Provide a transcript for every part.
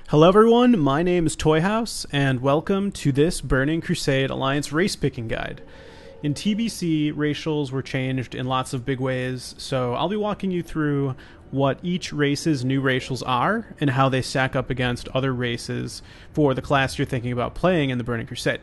Hello everyone, my name is Toyhouze, and welcome to this Burning Crusade Alliance race picking guide. In TBC, racials were changed in lots of big ways, so I'll be walking you through what each race's new racials are and how they stack up against other races for the class you're thinking about playing in the Burning Crusade.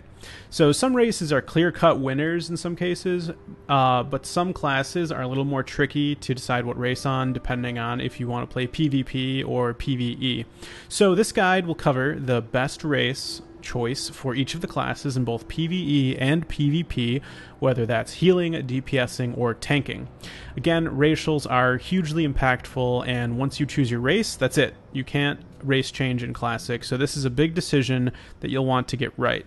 So some races are clear-cut winners in some cases, but some classes are a little more tricky to decide what race on depending on if you want to play PvP or PvE. So this guide will cover the best race choice for each of the classes in both PvE and PvP, whether that's healing, DPSing, or tanking. Again, racials are hugely impactful, and once you choose your race, that's it. You can't race change in Classic, so this is a big decision that you'll want to get right.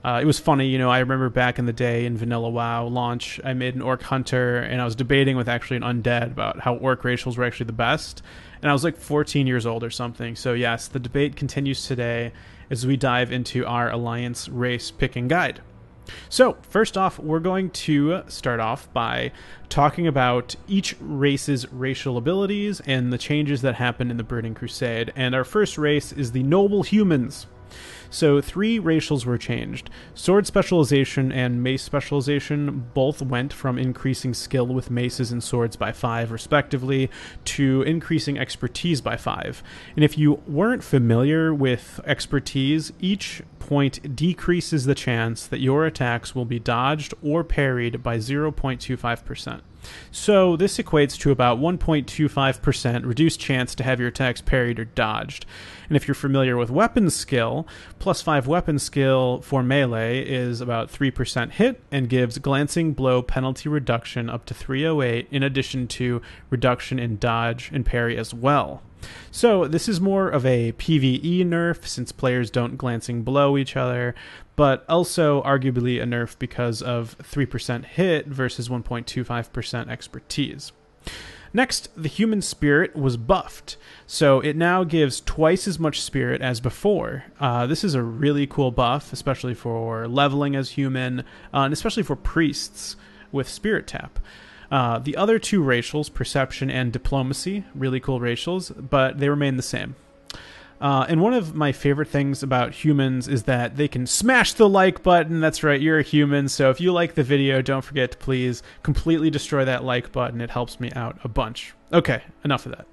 It was funny, I remember back in the day in Vanilla WoW launch, I made an Orc Hunter, and I was debating with actually an undead about how Orc racials were actually the best, and I was like 14 years old or something. So yes, the debate continues today as we dive into our Alliance race picking guide. So first off, we're going to start off by talking about each race's racial abilities and the changes that happened in the Burning Crusade, and our first race is the Noble Humans. So 3 racials were changed. Sword specialization and mace specialization both went from increasing skill with maces and swords by 5 respectively to increasing expertise by 5. And if you weren't familiar with expertise, each point decreases the chance that your attacks will be dodged or parried by 0.25%. So this equates to about 1.25% reduced chance to have your attacks parried or dodged. And if you're familiar with weapon skill, plus 5 weapon skill for melee is about 3% hit and gives glancing blow penalty reduction up to 308 in addition to reduction in dodge and parry as well. So this is more of a PvE nerf since players don't glancing blow each other, but also arguably a nerf because of 3% hit versus 1.25% expertise. Next, the human spirit was buffed, so it now gives twice as much spirit as before. This is a really cool buff, especially for leveling as human, and especially for priests with spirit tap. The other 2 racials, perception and diplomacy, really cool racials, but they remain the same. And one of my favorite things about humans is that they can smash the like button. That's right, you're a human, so if you like the video, don't forget to please completely destroy that like button. It helps me out a bunch. Okay, enough of that.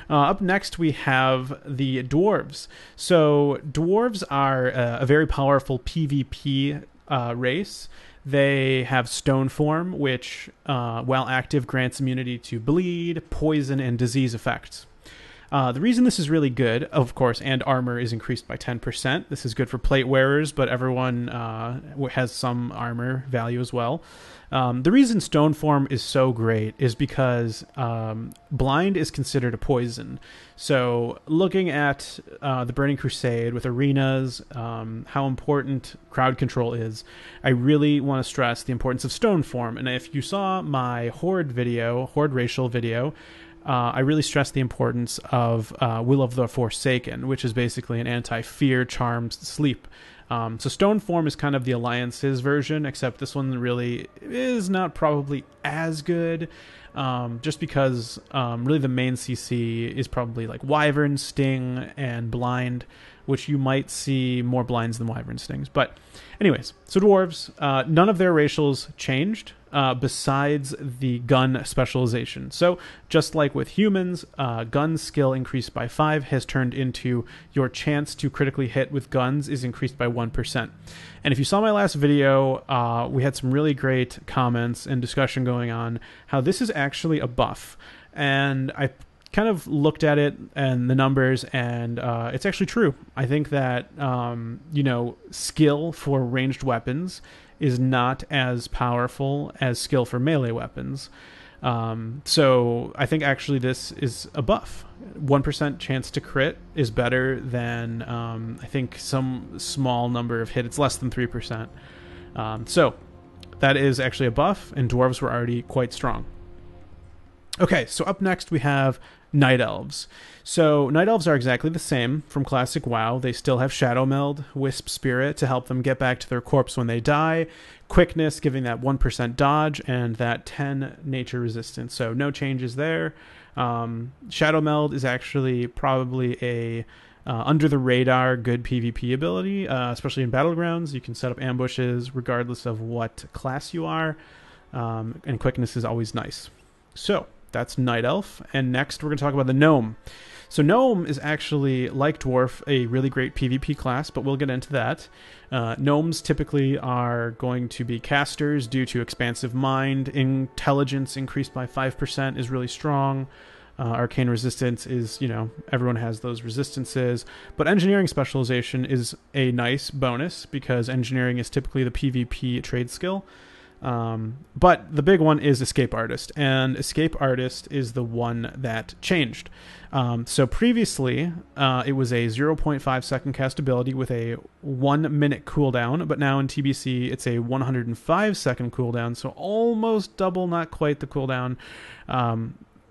Up next, we have the dwarves. So dwarves are a very powerful PvP race. They have Stone Form, which, while active, grants immunity to bleed, poison, and disease effects. The reason this is really good, of course, and armor is increased by 10%. This is good for plate wearers, but everyone has some armor value as well. The reason Stone Form is so great is because blind is considered a poison. So looking at the Burning Crusade with arenas, how important crowd control is, I really want to stress the importance of Stone Form. And if you saw my Horde racial video, I really stress the importance of Will of the Forsaken, which is basically an anti-fear charmed sleep. So Stone Form is kind of the Alliance's version, except this one really is not probably as good, just because really the main CC is probably like Wyvern, Sting, and Blind, which you might see more Blinds than Wyvern Stings. But anyways, so dwarves, none of their racials changed, besides the gun specialization. So just like with humans, gun skill increased by 5 has turned into your chance to critically hit with guns is increased by 1%. And if you saw my last video, we had some really great comments and discussion going on how this is actually a buff. And I kind of looked at it and the numbers, and it's actually true. I think that skill for ranged weapons is not as powerful as skill for melee weapons. So I think actually this is a buff. 1% chance to crit is better than I think some small number of hit. It's less than 3%. So that is actually a buff, and dwarves were already quite strong. Okay, so up next we have Night Elves. So Night Elves are exactly the same from Classic WoW. They still have Shadow Meld, Wisp Spirit to help them get back to their corpse when they die, Quickness giving that 1% dodge, and that 10 nature resistance. So no changes there. Shadow Meld is actually probably a under the radar, good PvP ability, especially in battlegrounds. You can set up ambushes regardless of what class you are, and quickness is always nice. So that's Night Elf, and next we're going to talk about the Gnome. So Gnome is actually, like Dwarf, a really great PvP class, but we'll get into that. Gnomes typically are going to be casters due to expansive mind. Intelligence increased by 5% is really strong. Arcane resistance is, everyone has those resistances. But engineering specialization is a nice bonus because engineering is typically the PvP trade skill. But the big one is Escape Artist, and Escape Artist is the one that changed. So previously, it was a 0.5 second cast ability with a 1 minute cooldown, but now in TBC, it's a 105 second cooldown, so almost double, not quite the cooldown.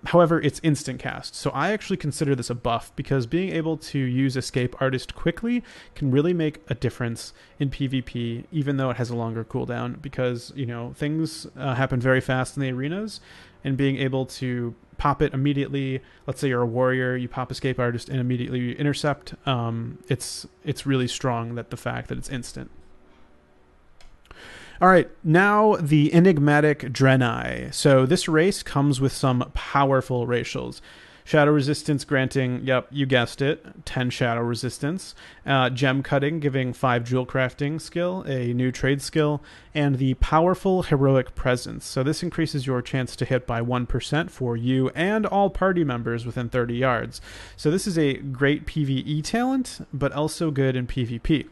However, it's instant cast. So I actually consider this a buff because being able to use Escape Artist quickly can really make a difference in PvP, even though it has a longer cooldown, because, things happen very fast in the arenas, and being able to pop it immediately, let's say you're a warrior, you pop Escape Artist and immediately intercept, it's really strong, that the fact that it's instant. All right, now the enigmatic Draenei. So this race comes with some powerful racials. Shadow resistance granting, yep, you guessed it, 10 shadow resistance. Gem cutting giving 5 jewel crafting skill, a new trade skill, and the powerful heroic presence. So this increases your chance to hit by 1% for you and all party members within 30 yards. So this is a great PvE talent, but also good in PvP.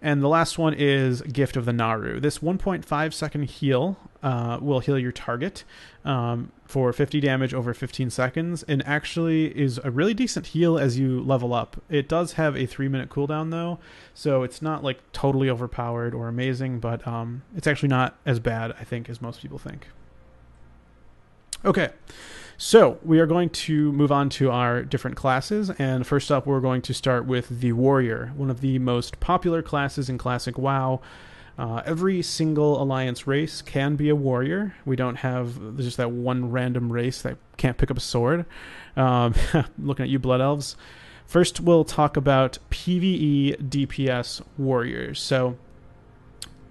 And the last one is Gift of the Naru. This 1.5 second heal will heal your target for 50 damage over 15 seconds, and actually is a really decent heal as you level up. It does have a 3-minute cooldown though, so it's not like totally overpowered or amazing, but it's actually not as bad, I think, as most people think. Okay, so we are going to move on to our different classes, and first up we're going to start with the Warrior, one of the most popular classes in Classic WoW. Every single Alliance race can be a Warrior. We don't have just that one random race that can't pick up a sword. Looking at you, Blood Elves. First we'll talk about PvE DPS Warriors. So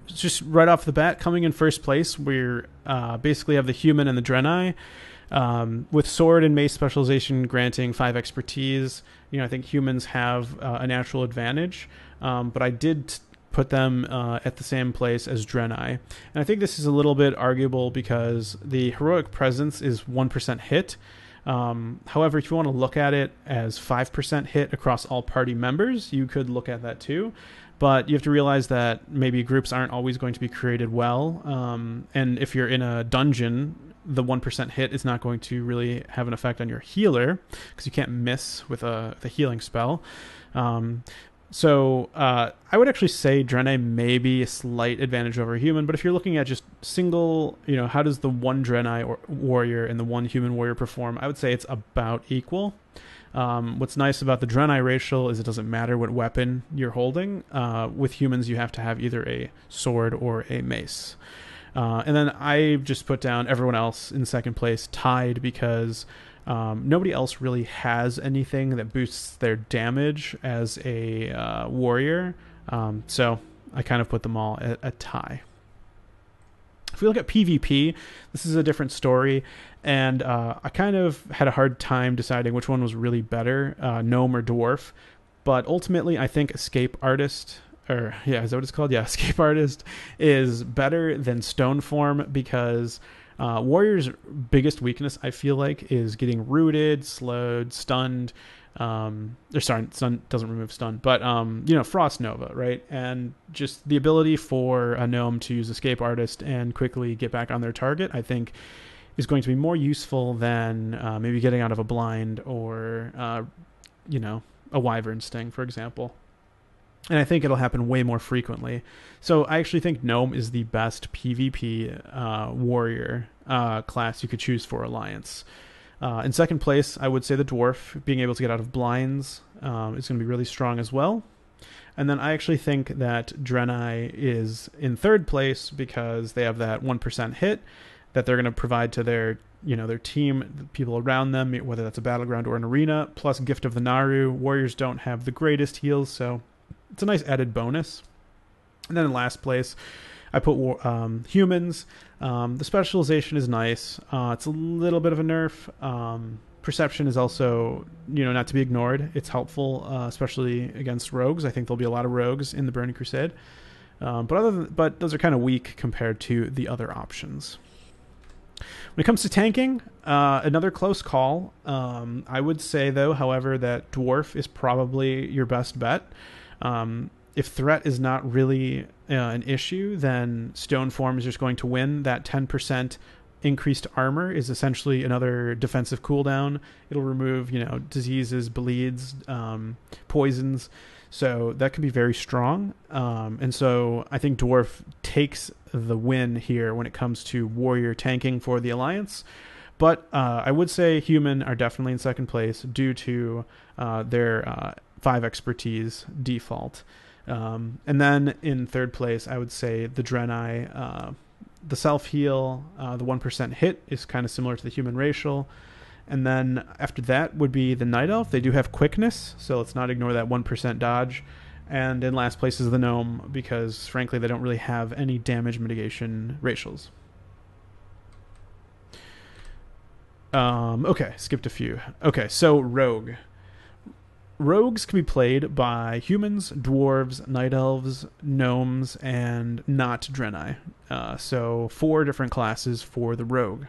just right off the bat, coming in first place, we're basically have the Human and the Draenei, with sword and mace specialization granting 5 expertise. I think humans have a natural advantage, but I did put them at the same place as Draenei. And I think this is a little bit arguable because the heroic presence is 1% hit. However, if you want to look at it as 5% hit across all party members, you could look at that too. But you have to realize that maybe groups aren't always going to be created well. And if you're in a dungeon, the 1% hit is not going to really have an effect on your healer because you can't miss with a healing spell. So I would actually say Draenei may be a slight advantage over Human, but if you're looking at just single, how does the one Draenei warrior and the one Human warrior perform, I would say it's about equal. What's nice about the Draenei racial is it doesn't matter what weapon you're holding. With humans, you have to have either a sword or a mace. And then I just put down everyone else in second place, tied, because nobody else really has anything that boosts their damage as a warrior. So I kind of put them all at a tie. If we look at PvP, this is a different story, and I kind of had a hard time deciding which one was really better, Gnome or Dwarf, but ultimately I think Escape Artist, is that what it's called? Yeah, Escape Artist is better than Stoneform because Warrior's biggest weakness, I feel like, is getting rooted, slowed, stunned. Stun doesn't remove stun, but Frost Nova, right? And just the ability for a gnome to use Escape Artist and quickly get back on their target, I think, is going to be more useful than maybe getting out of a blind or a Wyvern Sting, for example. And I think it'll happen way more frequently. So I actually think Gnome is the best PvP warrior class you could choose for Alliance. In second place, I would say the Dwarf, being able to get out of blinds, is going to be really strong as well. And then I actually think that Draenei is in third place because they have that 1% hit that they're going to provide to their their team, the people around them, whether that's a battleground or an arena, plus Gift of the Naru. Warriors don't have the greatest heals, so it's a nice added bonus. And then in last place, I put humans. The specialization is nice. It's a little bit of a nerf. Perception is also, not to be ignored. It's helpful, especially against rogues. I think there'll be a lot of rogues in the Burning Crusade. But those are kind of weak compared to the other options. When it comes to tanking, another close call. I would say, though, however, that Dwarf is probably your best bet. If threat is not really an issue, then Stone Form is just going to win. That 10% increased armor is essentially another defensive cooldown. It'll remove, diseases, bleeds, poisons. So that can be very strong. And so I think Dwarf takes the win here when it comes to warrior tanking for the Alliance. But I would say human are definitely in second place due to their 5 expertise default. And then in third place, I would say the Draenei, the self-heal, the 1% hit is kind of similar to the human racial. And then after that would be the Night Elf. They do have quickness, so let's not ignore that 1% dodge. And in last place is the Gnome, because frankly they don't really have any damage mitigation racials. Okay, skipped a few. Okay, so Rogue. Rogues can be played by humans, dwarves, night elves, gnomes, and not Draenei. So 4 different classes for the rogue.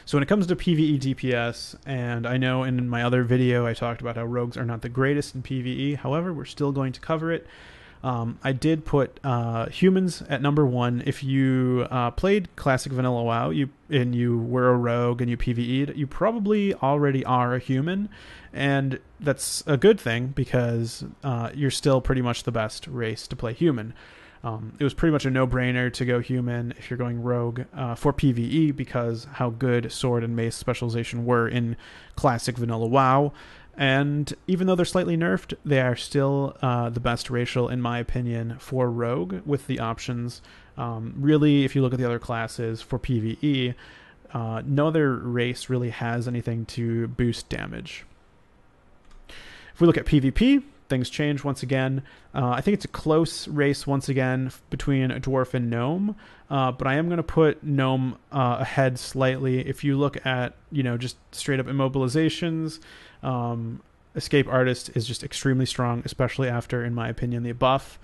So when it comes to PvE DPS, and I know in my other video I talked about how rogues are not the greatest in PvE, however, we're still going to cover it. I did put humans at number 1. If you played Classic Vanilla WoW and you were a rogue and you PvE'd, you probably already are a human, and that's a good thing because you're still pretty much the best race to play human. It was pretty much a no-brainer to go human if you're going rogue for PvE because how good sword and mace specialization were in Classic Vanilla WoW. And even though they're slightly nerfed, they are still the best racial, in my opinion, for rogue with the options. Really, if you look at the other classes for PvE, no other race really has anything to boost damage. If we look at PvP, things change once again. I think it's a close race once again between Dwarf and Gnome, but I am going to put Gnome ahead slightly. If you look at, just straight up immobilizations, Escape Artist is just extremely strong, especially after, in my opinion, the buff.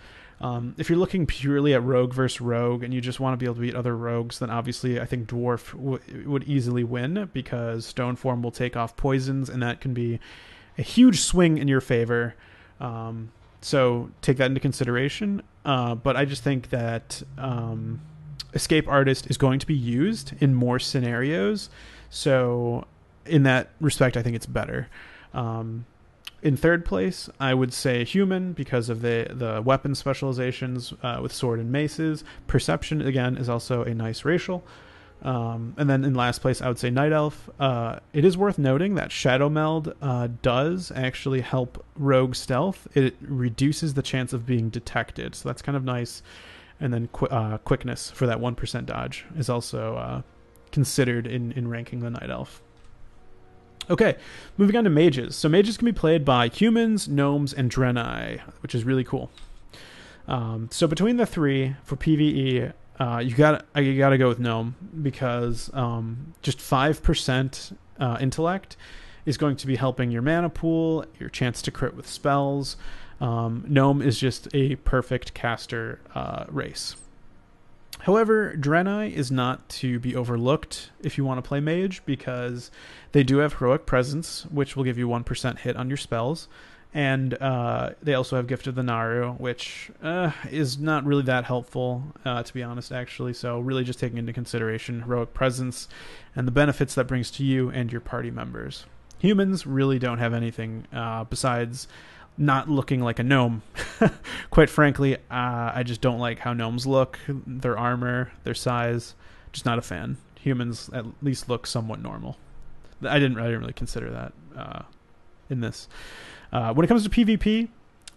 If you're looking purely at rogue versus rogue and you just want to be able to beat other rogues, then obviously I think Dwarf would easily win because Stone Form will take off poisons, and that can be a huge swing in your favor. So take that into consideration. But I just think that Escape Artist is going to be used in more scenarios. So in that respect, I think it's better. In third place, I would say human because of the weapon specializations with sword and maces. Perception, again, is also a nice racial. And then in last place, I would say Night Elf. It is worth noting that Shadow Meld does actually help rogue stealth. It reduces the chance of being detected, so that's kind of nice. And then quickness for that 1% dodge is also considered in ranking the Night Elf. Okay, moving on to mages. So mages can be played by humans, gnomes, and Draenei, which is really cool. So between the 3 for PvE, you gotta go with gnome because just 5% intellect is going to be helping your mana pool, your chance to crit with spells. Gnome is just a perfect caster race. However, Draenei is not to be overlooked if you want to play mage because they do have heroic presence, which will give you 1% hit on your spells. And they also have Gift of the Naru, which is not really that helpful, to be honest, actually. So really just taking into consideration heroic presence and the benefits that brings to you and your party members. Humans really don't have anything besides not looking like a gnome. Quite frankly, I just don't like how gnomes look, their armor, their size. Just not a fan. Humans at least look somewhat normal. I didn't really consider that in this. When it comes to PvP,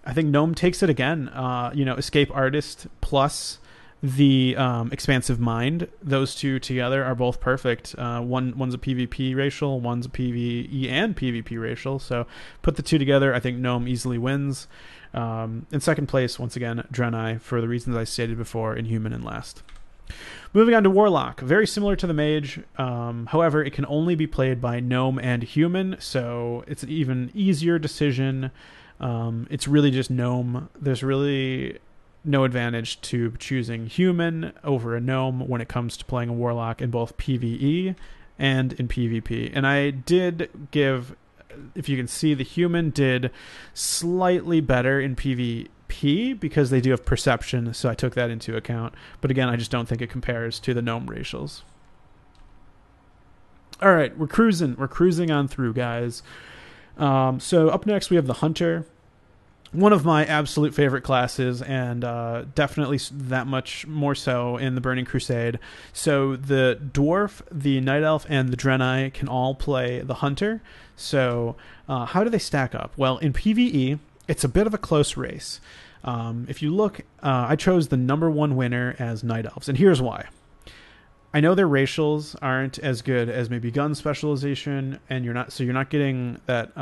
I think Gnome takes it again. Escape Artist plus the Expansive Mind. Those two together are both perfect. One's a PvP racial, one's a PvE and PvP racial. So put the two together, I think Gnome easily wins. In second place, once again, Draenei, for the reasons I stated before, Inhuman in last. Moving on to Warlock, very similar to the Mage. However, it can only be played by Gnome and Human, so it's an even easier decision. It's really just Gnome. There's really no advantage to choosing Human over a Gnome when it comes to playing a Warlock in both PvE and in PvP. And I did give, if you can see, the Human did slightly better in PvP because they do have Perception, so I took that into account. But again, I just don't think it compares to the Gnome racials. All right, we're cruising on through, guys. So up next we have the Hunter. One of my absolute favorite classes, and definitely that much more so in the Burning Crusade. So the Dwarf, the Night Elf, and the Draenei can all play the Hunter. So how do they stack up? Well, in PvE, it's a bit of a close race. If you look, I chose the number one winner as Night Elves, and here's why. I know their racials aren't as good as maybe gun specialization, and you're not getting that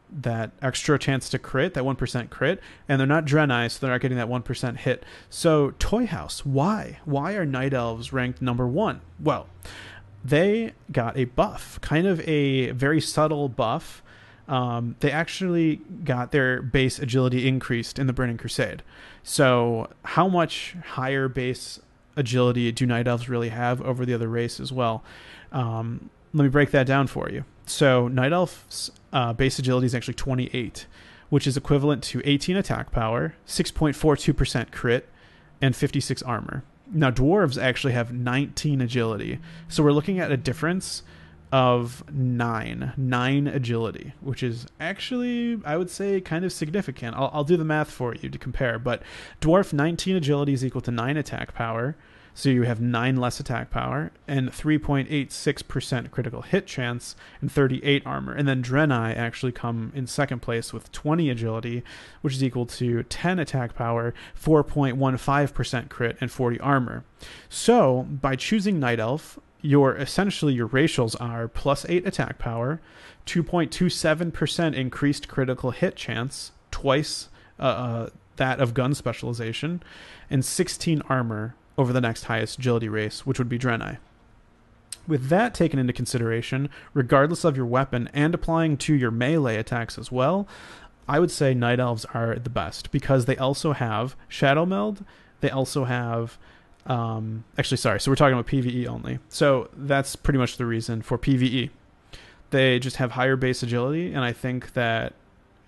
that extra chance to crit, that 1% crit, and they're not Draenei, so they're not getting that 1% hit. So Toyhouze, why are Night Elves ranked number one? Well, they got a buff, kind of a very subtle buff. They actually got their base agility increased in the Burning Crusade. So how much higher base agility do Night Elves really have over the other race as well? Let me break that down for you. So Night Elf's base agility is actually 28, which is equivalent to 18 attack power, 6.42% crit, and 56 armor. Now Dwarves actually have 19 agility, so we're looking at a difference of 9 agility, which is actually, I would say, kind of significant. I'll do the math for you to compare, but Dwarf 19 agility is equal to 9 attack power, so you have 9 less attack power, and 3.86% critical hit chance, and 38 armor. And then Draenei actually come in second place with 20 agility, which is equal to 10 attack power, 4.15% crit, and 40 armor. So, by choosing Night Elf, your racials are plus 8 attack power, 2.27% increased critical hit chance, twice that of gun specialization, and 16 armor over the next highest agility race, which would be Draenei. With that taken into consideration, regardless of your weapon and applying to your melee attacks as well, I would say Night Elves are the best because they also have Shadow Meld. They also have so we're talking about PvE only. So that's pretty much the reason for PvE. They just have higher base agility, and I think that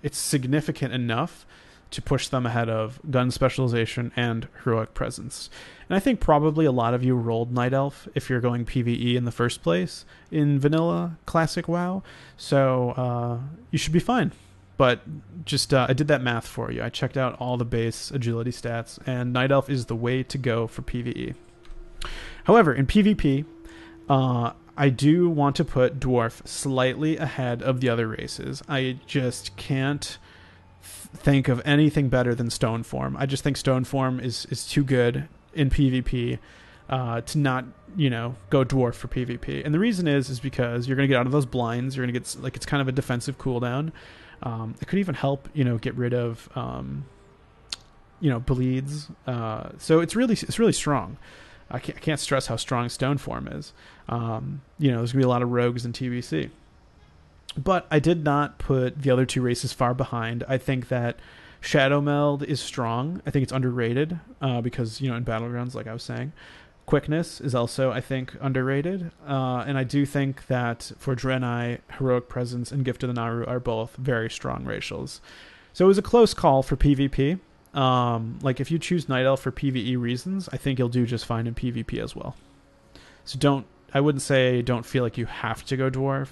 it's significant enough to push them ahead of gun specialization and heroic presence. And I think probably a lot of you rolled Night Elf if you're going PvE in the first place in vanilla classic WoW. So you should be fine. But just I did that math for you. I checked out all the base agility stats, and Night Elf is the way to go for PvE. However, in PvP, I do want to put Dwarf slightly ahead of the other races. I just can't think of anything better than Stoneform. I just think Stoneform is too good in PvP to not, go Dwarf for PvP. And the reason is because you're going to get out of those blinds. You're going to get, it's kind of a defensive cooldown. It could even help, get rid of, bleeds. So it's really strong. I can't stress how strong Stoneform is. There's going to be a lot of rogues in TBC. But I did not put the other two races far behind. I think that Shadow Meld is strong. I think it's underrated because, in Battlegrounds, like I was saying. Quickness is also, I think, underrated. And I do think that for Draenei, Heroic Presence and Gift of the Naru are both very strong racials. So it was a close call for PvP. If you choose Night Elf for PvE reasons, I think you'll do just fine in PvP as well. So I wouldn't say don't feel like you have to go Dwarf,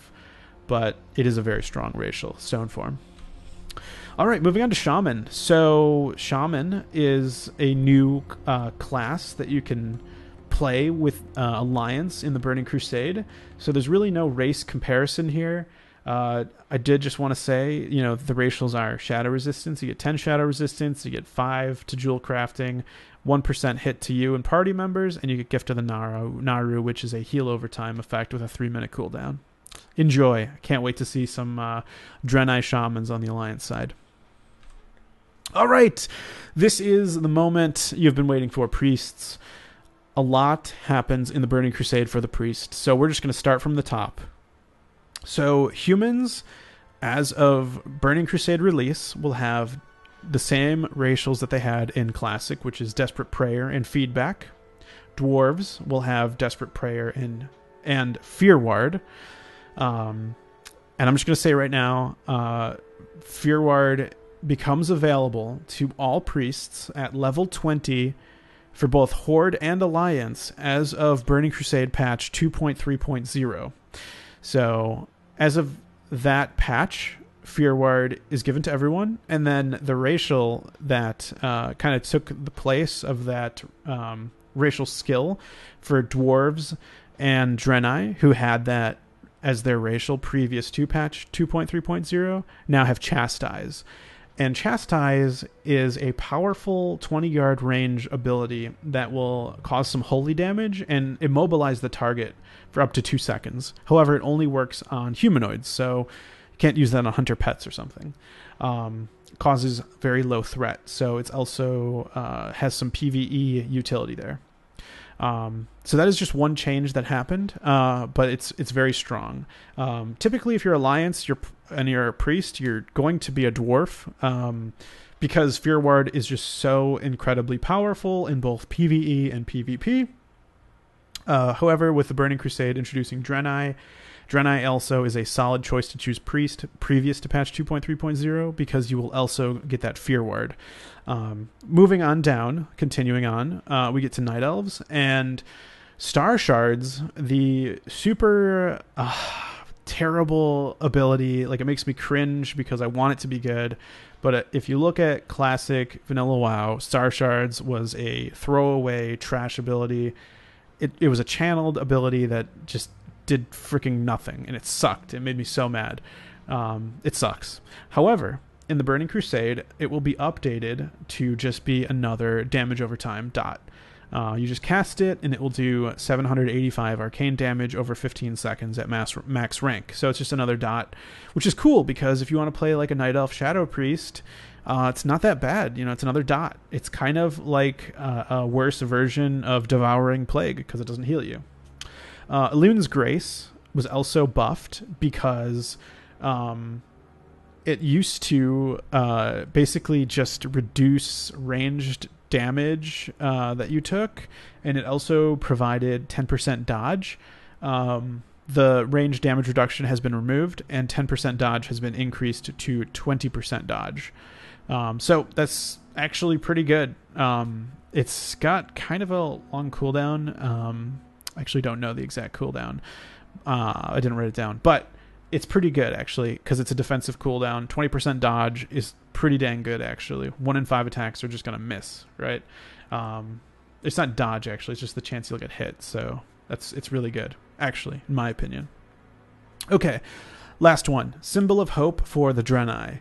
but it is a very strong racial, Stoneform. All right, moving on to Shaman. So Shaman is a new class that you can play with Alliance in the Burning Crusade. So there's really no race comparison here. I did just want to say, the racials are shadow resistance. You get 10 shadow resistance. You get 5 to jewel crafting, 1% hit to you and party members, and you get Gift of the Naru, which is a heal over time effect with a 3-minute cooldown. Enjoy. I can't wait to see some Draenei Shamans on the Alliance side. All right. This is the moment you've been waiting for, priests. A lot happens in the Burning Crusade for the priest, so we're just going to start from the top. So humans, as of Burning Crusade release, will have the same racials that they had in Classic, which is Desperate Prayer and Feedback. Dwarves will have Desperate Prayer and Fear Ward. And I'm just going to say right now, Fear Ward becomes available to all priests at level 20 for both Horde and Alliance as of Burning Crusade patch 2.3.0. So as of that patch, Fear Ward is given to everyone, and then the racial that kind of took the place of that racial skill for Dwarves and Draenei, who had that as their racial previous to patch 2.3.0, now have Chastise. And Chastise is a powerful 20-yard range ability that will cause some holy damage and immobilize the target for up to 2 seconds. However, it only works on humanoids, so you can't use that on hunter pets or something. Causes very low threat, so it's also has some PvE utility there. So that is just one change that happened, but it's very strong. Typically, if you're Alliance and you're a priest, you're going to be a dwarf, because Fear Ward is just so incredibly powerful in both PvE and PvP. However, with the Burning Crusade introducing Draenei also is a solid choice to choose priest previous to patch 2.3.0 because you will also get that Fear Ward. Moving on down, continuing on, we get to Night Elves and Star Shards, the super terrible ability. Like, it makes me cringe because I want it to be good. But if you look at classic vanilla WoW, Star Shards was a throwaway trash ability. It was a channeled ability that just did freaking nothing, and it sucked. It made me so mad. It sucks. However, in the Burning Crusade, it will be updated to just be another damage over time dot. You just cast it, and it will do 785 arcane damage over 15 seconds at max rank. So it's just another dot, which is cool because if you want to play like a Night Elf Shadow Priest, it's not that bad. It's another dot. It's kind of like a worse version of Devouring Plague because it doesn't heal you. Illune's Grace was also buffed because it used to basically just reduce ranged damage that you took, and it also provided 10% dodge. The range damage reduction has been removed, and 10% dodge has been increased to 20% dodge. So that's actually pretty good. It's got kind of a long cooldown. I actually don't know the exact cooldown. I didn't write it down, but it's pretty good actually because it's a defensive cooldown. 20% dodge is pretty dang good actually. 1 in 5 attacks are just gonna miss, right? It's not dodge actually; it's just the chance you'll get hit. So it's really good actually, in my opinion. Okay, last one: Symbol of Hope for the Draenei.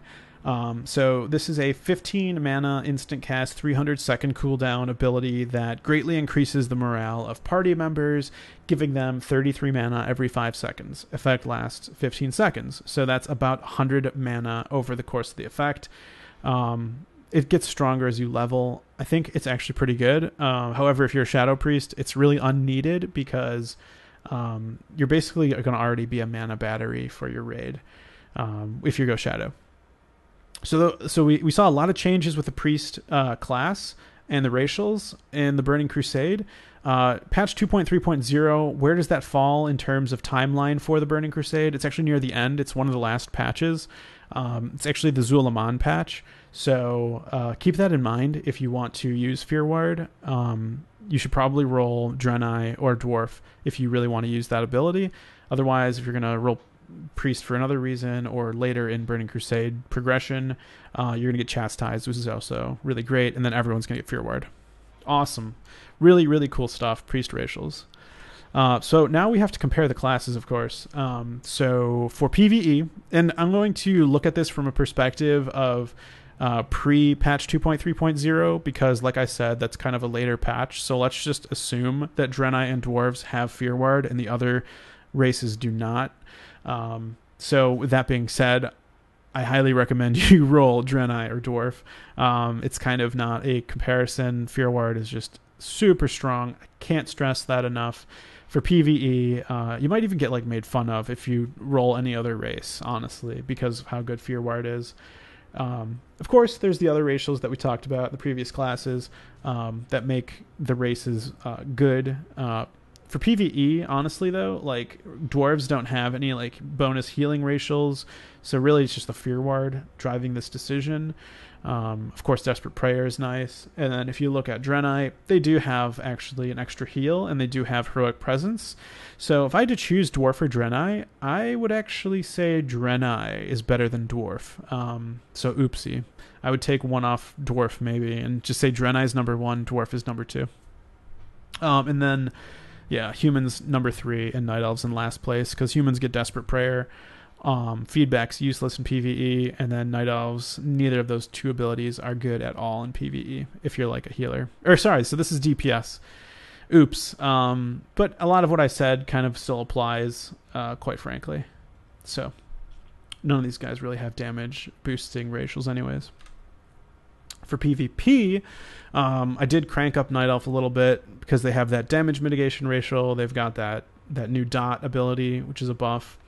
So this is a 15 mana instant cast 300-second cooldown ability that greatly increases the morale of party members, giving them 33 mana every 5 seconds. Effect lasts 15 seconds, so that's about 100 mana over the course of the effect. It gets stronger as you level. I think it's actually pretty good. However, if you're a Shadow Priest, it's really unneeded because you're basically going to already be a mana battery for your raid if you go Shadow. So we saw a lot of changes with the priest class and the racials in the Burning Crusade. Patch 2.3.0, where does that fall in terms of timeline for the Burning Crusade? It's actually near the end. It's one of the last patches. It's actually the Zulaman patch. So keep that in mind if you want to use Fear Ward. You should probably roll Draenei or Dwarf if you really want to use that ability. Otherwise, if you're going to roll priest for another reason or later in Burning Crusade progression, you're gonna get Chastised, which is also really great, and then everyone's gonna get Fear Ward. Awesome. Really cool stuff. Priest racials. So now we have to compare the classes, of course. So for PvE, and I'm going to look at this from a perspective of pre-patch 2.3.0 because, like I said, that's kind of a later patch. So let's just assume that Draenei and Dwarves have Fear Ward and the other races do not. So with that being said, I highly recommend you roll Draenei or Dwarf. It's kind of not a comparison. Fear Ward is just super strong. I can't stress that enough. For PvE, you might even get like made fun of if you roll any other race, honestly, because of how good Fear Ward is. Of course, there's the other racials that we talked about in the previous classes that make the races good. For PvE, honestly, though, like, dwarves don't have any, like, bonus healing racials, so really it's just the Fear Ward driving this decision. Of course, Desperate Prayer is nice. And then if you look at Draenei, they do have, actually, an extra heal, and they do have Heroic Presence. So if I had to choose Dwarf or Draenei, I would actually say Draenei is better than Dwarf. So oopsie. I would take one off Dwarf, maybe, and just say Draenei is number 1, Dwarf is number 2. And then... yeah, humans number 3 and night elves in last place because humans get Desperate Prayer. Feedback's useless in PvE, and then night elves, neither of those two abilities are good at all in PvE if you're like a healer. Or sorry, so this is DPS. Oops. But a lot of what I said kind of still applies, quite frankly. So none of these guys really have damage boosting racials anyways. For PvP, I did crank up Night Elf a little bit because they have that damage mitigation racial. They've got that new dot ability, which is a buff.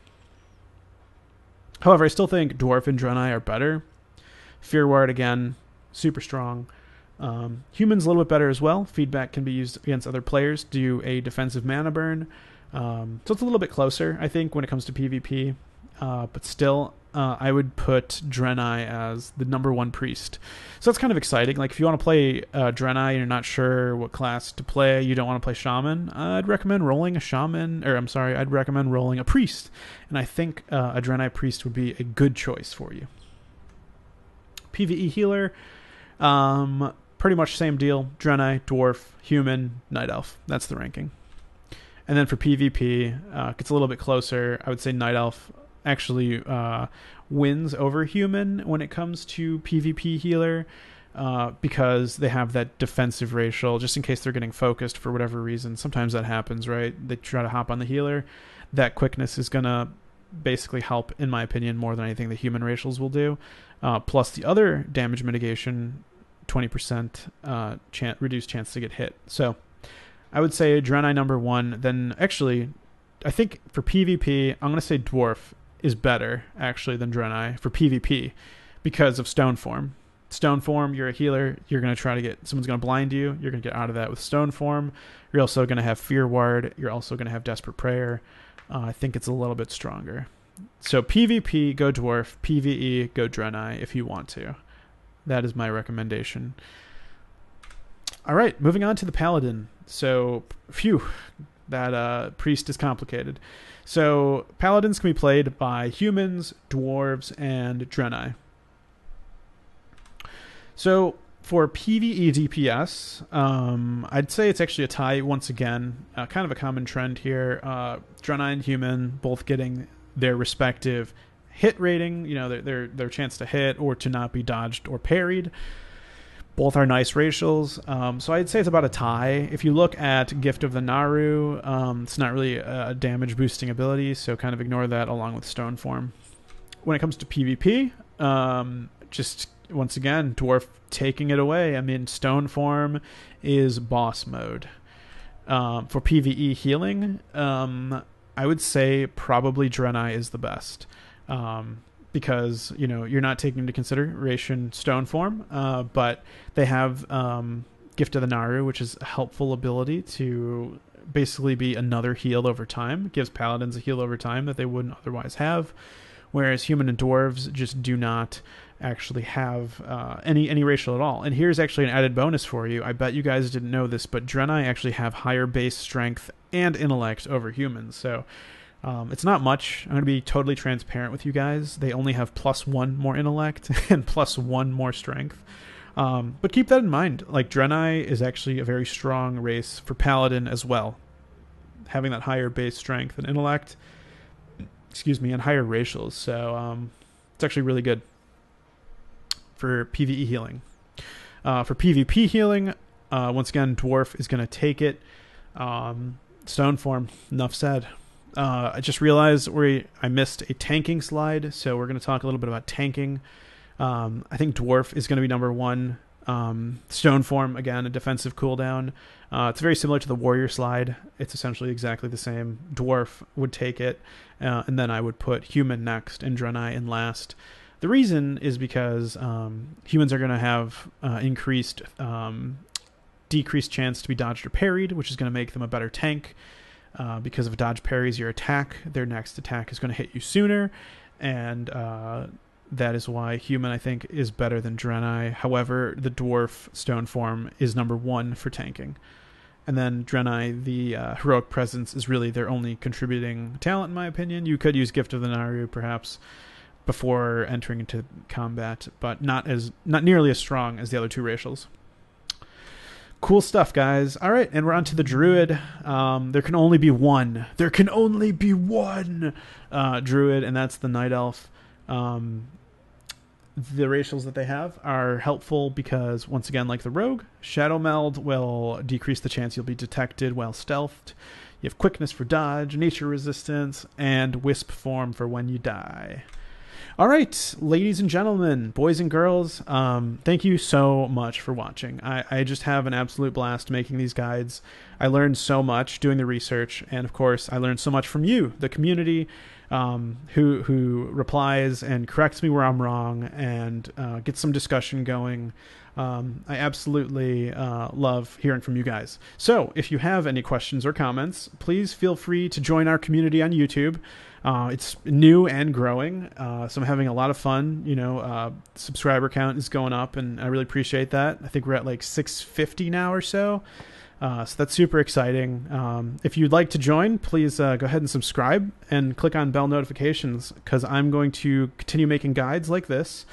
However, I still think Dwarf and Draenei are better. Fear Ward, again, super strong. Humans a little bit better as well. Feedback can be used against other players. Do a defensive mana burn. So it's a little bit closer, I think, when it comes to PvP. But still... I would put Draenei as the number 1 priest. So that's kind of exciting. Like, if you want to play Draenei and you're not sure what class to play, you don't want to play Shaman, I'd recommend rolling a Shaman, or I'd recommend rolling a priest. And I think a Draenei priest would be a good choice for you. PvE healer, pretty much same deal. Draenei, Dwarf, Human, Night Elf. That's the ranking. And then for PvP, gets a little bit closer. I would say Night Elf actually wins over Human when it comes to PvP healer because they have that defensive racial just in case they're getting focused for whatever reason. Sometimes that happens, right? They try to hop on the healer. That quickness is going to basically help, in my opinion, more than anything the Human racials will do. Plus the other damage mitigation, 20% reduced chance to get hit. So I would say Draenei number 1. Then actually, I think for PvP, I'm going to say Dwarf is better, actually, than Draenei for PvP because of Stone Form. Stone Form, you're a healer. You're going to try to get... someone's going to blind you. You're going to get out of that with Stone Form. You're also going to have Fear Ward. You're also going to have Desperate Prayer. I think it's a little bit stronger. So PvP, go Dwarf. PvE, go Draenei if you want to. That is my recommendation. All right, moving on to the Paladin. So, phew, that priest is complicated. So Paladins can be played by humans, dwarves, and Draenei. So for PvE DPS, I'd say it's actually a tie once again. Kind of a common trend here. Draenei and human both getting their respective hit rating, you know, their chance to hit or to not be dodged or parried. Both are nice racials. So I'd say it's about a tie. If you look at Gift of the Naru, it's not really a damage boosting ability, so kind of ignore that along with Stone Form. When it comes to PvP, just once again, Dwarf taking it away. I mean, Stone Form is boss mode. For PvE healing, I would say probably Draenei is the best. Because, you know, you're not taking into consideration Stone Form, but they have Gift of the Naru, which is a helpful ability to basically be another heal over time. It gives Paladins a heal over time that they wouldn't otherwise have, whereas human and dwarves just do not actually have any racial at all. And here's actually an added bonus for you. I bet you guys didn't know this, but Draenei actually have higher base strength and intellect over humans, so... it's not much. I'm going to be totally transparent with you guys. They only have +1 more intellect and +1 more strength. But keep that in mind. Like, Draenei is actually a very strong race for Paladin as well. having that higher base strength and intellect, excuse me, and higher racials. So it's actually really good for PvE healing. For PvP healing, once again, Dwarf is going to take it. Stone form, enough said. I just realized I missed a tanking slide, so we're going to talk a little bit about tanking. I think Dwarf is going to be number one. Stone form, again, a defensive cooldown. It's very similar to the warrior slide. It's essentially exactly the same. Dwarf would take it, and then I would put human next and Draenei in last. The reason is because humans are going to have decreased chance to be dodged or parried, which is going to make them a better tank. Because if dodge parries your attack, their next attack is going to hit you sooner, and that is why human, I think, is better than Draenei. However, the dwarf stone form is number one for tanking. And then Draenei, the heroic presence, is really their only contributing talent, in my opinion. You could use Gift of the Naru, perhaps, before entering into combat, but not nearly as strong as the other two racials. Cool stuff, guys. All right, and we're on to the Druid. There can only be one. There can only be one Druid, and that's the Night Elf. The racials that they have are helpful because, once again, like the Rogue, Shadow Meld will decrease the chance you'll be detected while stealthed. You have Quickness for dodge, Nature Resistance, and Wisp form for when you die. All right, ladies and gentlemen, boys and girls, thank you so much for watching. I just have an absolute blast making these guides. I learned so much doing the research, and of course, I learned so much from you, the community, who replies and corrects me where I'm wrong and gets some discussion going. I absolutely love hearing from you guys. So if you have any questions or comments, please feel free to join our community on YouTube. It's new and growing, so I'm having a lot of fun. Subscriber count is going up, and I really appreciate that. I think we're at like 650 now or so. So that's super exciting. If you'd like to join, please go ahead and subscribe and click on bell notifications, because I'm going to continue making guides like this.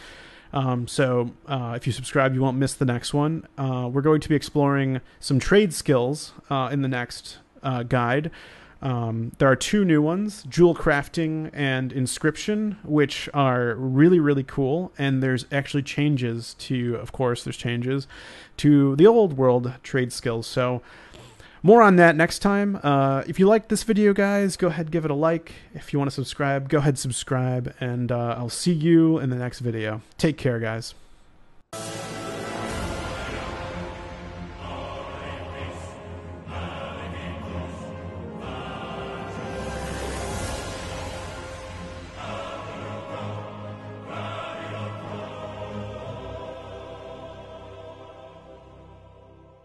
So if you subscribe, you won't miss the next one. We're going to be exploring some trade skills in the next guide. There are two new ones, Jewel Crafting and Inscription, which are really, really cool. And there's actually changes to, of course, there's changes to the old world trade skills. So more on that next time. If you liked this video, guys, go ahead, give it a like. If you want to subscribe, go ahead, subscribe. And I'll see you in the next video. Take care, guys.